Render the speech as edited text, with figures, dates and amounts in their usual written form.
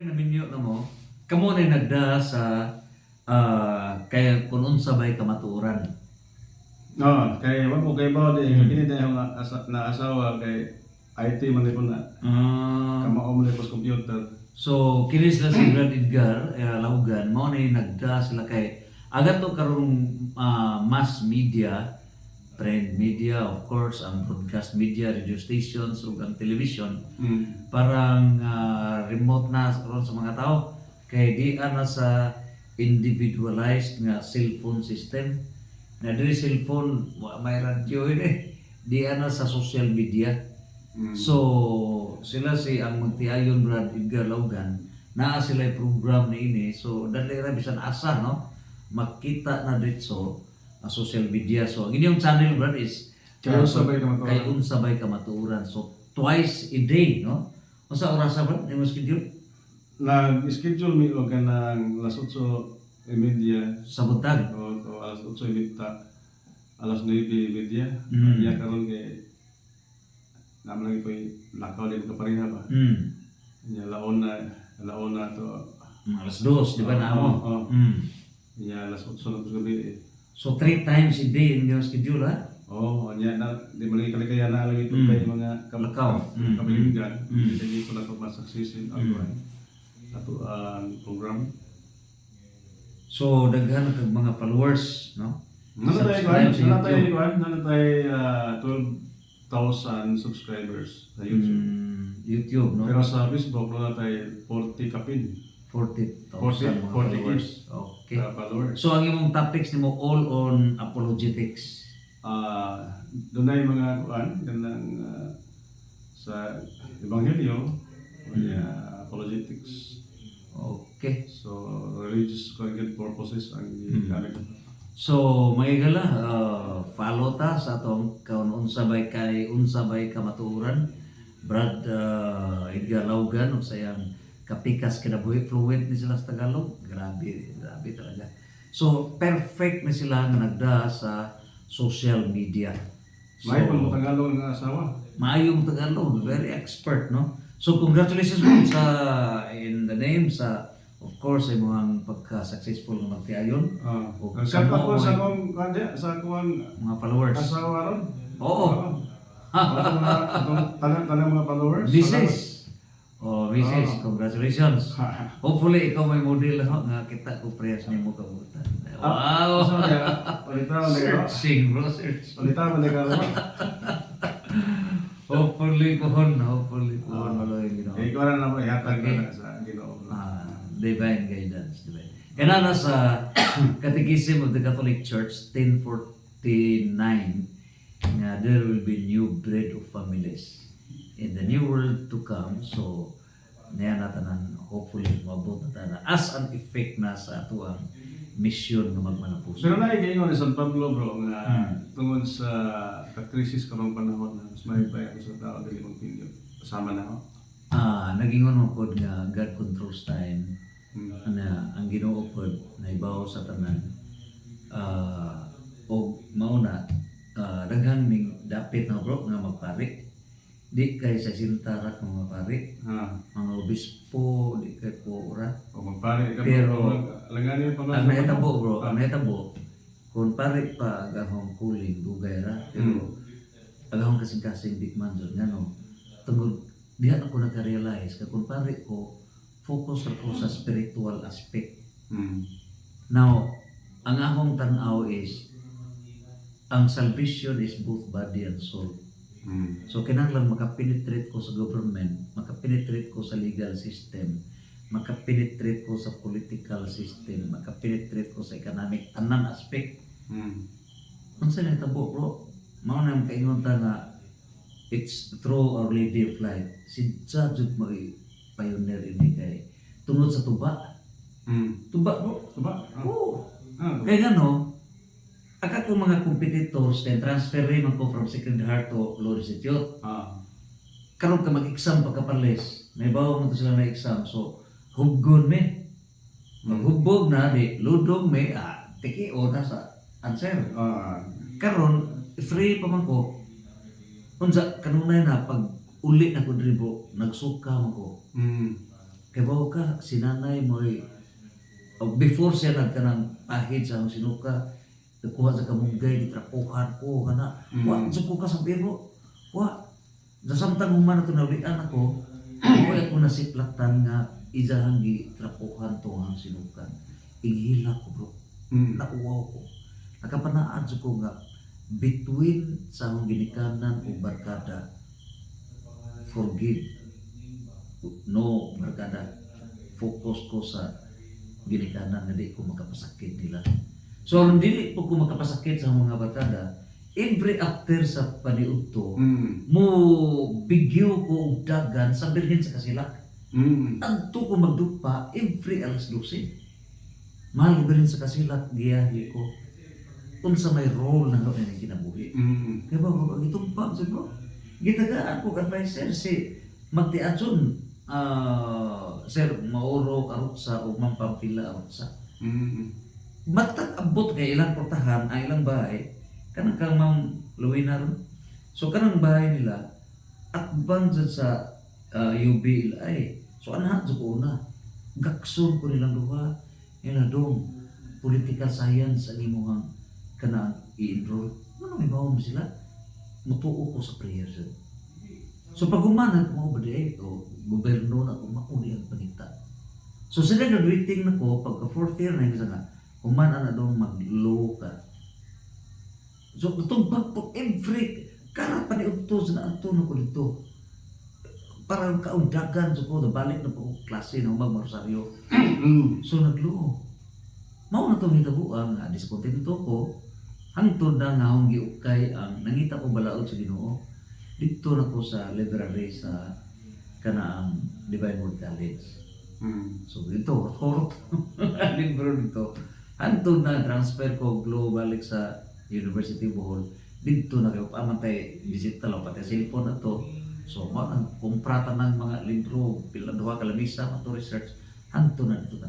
Naminyo na mo, kamo na nagda sa kaya kung unsa bay kamatuoran. Oo, kay wag ko kay bawo di kini dahil na asawa kay IT man po na kamao mo sa computer. So kini sila si Brad Edgar Laugan mao na nagda sila kay agad to karong mass media, print media, of course, ang broadcast media, radio stations, ug ang television. Parang remote na karon sa mga tao kay di ana sa individualized nga cellphone system na diri cellphone may radyo ini di ana sa social media. So sila si ang magtiayon Brad Edgar Laugan naa sila program ni ini, so dali ra bisan asa no makita na dito social media. So ang inyong channel Brad is Kay unsa bay kamatuoran. So twice a day no. Unsa oras ba ni mo schedule? Nag-schedule mi og kanang alas 8:30 Sa buntag. o alas 8:30 alas 9:30. Ya karon kay naman lagi ko'y lakaw din kapareha ba. Ya laona to Alas 2 di ba na mo? Ya alas 8 na gabi. So 3 times a day in your schedule ha? Nya na di man kaligaya na lagi to kay mga Lakaw. kabilingan. Hindi ko na to masaksesin ato ang program. So daghan kag mga followers no? Nanatay Subscribe sa nanatay 12,000 subscribers sa YouTube. YouTube no? Pero sa Facebook nanatay 40 kapin. 40,000 mga 40 followers. Okay. Followers. So ang imong topics nimo all on apologetics. Dunay mga kuan kanang sa ebanghelyo apologetics. Okay. So religious purposes ang ginamit. So magigala follow ta sa atong kaun unsa bay kamatuoran Brad Edgar Laugan ug sayang kapikas kinabuhi fluent ni sila sa Tagalog. Grabe talaga. So perfect na sila nga nagda sa social media. So, May pang Tagalog nga asawa. maayong Tagalog, very expert no. So congratulations po sa in the name sa of course ay mga pagka-successful ng magtiayon. Sa ako sa kong kanya sa akong Mga followers. asawa ron. Oo. Tanang mga followers. Mrs. Mrs. Congratulations. Hopefully ikaw may model ho nga kita ko prayers nimo kabutan. Wow. Searching bro, search. Palita mo na Hopefully maloy Ginoo. Ikaw na po ihatag na sa Ginoo. Divine guidance, divine. Kaya na sa Catechism of the Catholic Church 1049 nga there will be new bread of families in the new world to come. So niya natanan hopefully mabot na tanan as an effect na sa ato ang mission nga magmanapuso. Pero naigayon ni San Pablo bro nga tungod sa krisis karong panahon na mas may pa sa tao dili magpilyo. Kasama na ako. Nagingon mo pod nga God controls time. Na ang Ginoo pod naibaw sa tanan. O mauna daghang ning dapit na bro nga magpari. Di kay sa sintarak mga pari, mga obispo, di kay pura. O magpare ka Pero langani pa ang nahitabo bro, ang nahitabo kung pari pa agahong kuling dugay ra, pero agahong kasing-kasing di man jud ngano. Tungod diha ako naka-realize ka kung pari ko focus ako sa spiritual aspect. Now, ang akong tan-aw is ang salvation is both body and soul. So kinahanglan makapenetrate ko sa government, makapenetrate ko sa legal system, makapenetrate ko sa political system, makapenetrate ko sa economic tanan aspect. Unsa na tabo bro? Mao na kaingon ta nga it's through Our Lady of Light. Si jud mo pioneer ini kay tungod sa tuba. Tuba bro? Tuba? Oo. Kaya gano, aka ko mga competitors kay transfer man ko from Sacred Heart to Lord Institute. Karon ka mag-exam pagkapalis. Naibaw mo to sila na exam. So, hubgon me. Maghubog na, di, ludong me, tiki o na sa answer. Karon free pa man ko. Unsa kanunay na pag uli na ko dribo, nagsuka mo ko. Kaya ba ka, sinanay mo before siya nagkanang pahid sa akong sinuka, nagkuha sa kamunggay, ditrapuhan ko, kana, wa, suko ka sa biro, wa, nasamtang human na ito naulian ako, ako nasiplatan nga, izahang gitrapuhan to ang sinukan. Igihila ko bro, nauwaw ko. Nakapanaan ko nga, between sa akong ginikanan o barkada, forgive, no barkada, focus ko sa ginikanan na di ko makapasakit nila. So, hindi po ko makapasakit sa mga barkada, every after sa paniudto, mo bigyo ko og dagan sa birhen sa kasilak. Adto ko magdupa every alas 12. Mahal ko birhen sa kasilak, giyahi ko. Unsa may role na nga na kinabuhi. Kaya ba, itong pag bro, gitagaan ko advisor si magtiadson, Sir Mauro Arutsa o Ma'am Pampila Arutsa. Matag abot kay ilang portahan, ang ilang bahay, kanang kang Ma'am Luwina ron. So kanang bahay nila, at dyan sa UB ay, so anahan sa ko una, gakson ko nilang duha, nila dong, political science ang imuhang kanang i-enroll. Ano may bawang sila? Mutuo ko sa prayer sir. So pag humanag mo ba di o gobyerno na kung mauni ang panita. So sila graduating na ko, pagka 4th year na yung nga, humana na daw mag-law ka. So itong bagpo, every karapan ni Uptos na antuno ko dito. Parang kaundagan so ko, balik na po klase na mag-marsaryo. So nag-law. Mao na itong hitabuang nga, diskontento ko, hangtod na nga akong giukay ang nangita ko balaod sa Ginoo. Dito na ko sa library sa kanaang Divine Word College. So dito, horot libro dito. Hantod na transfer ko glow balik sa University of Bohol. Dito na kayo pamantay digital o pati cellphone na to. So mga kumprata ng mga libro, pila duha ka lamisa to research. Hantod na dito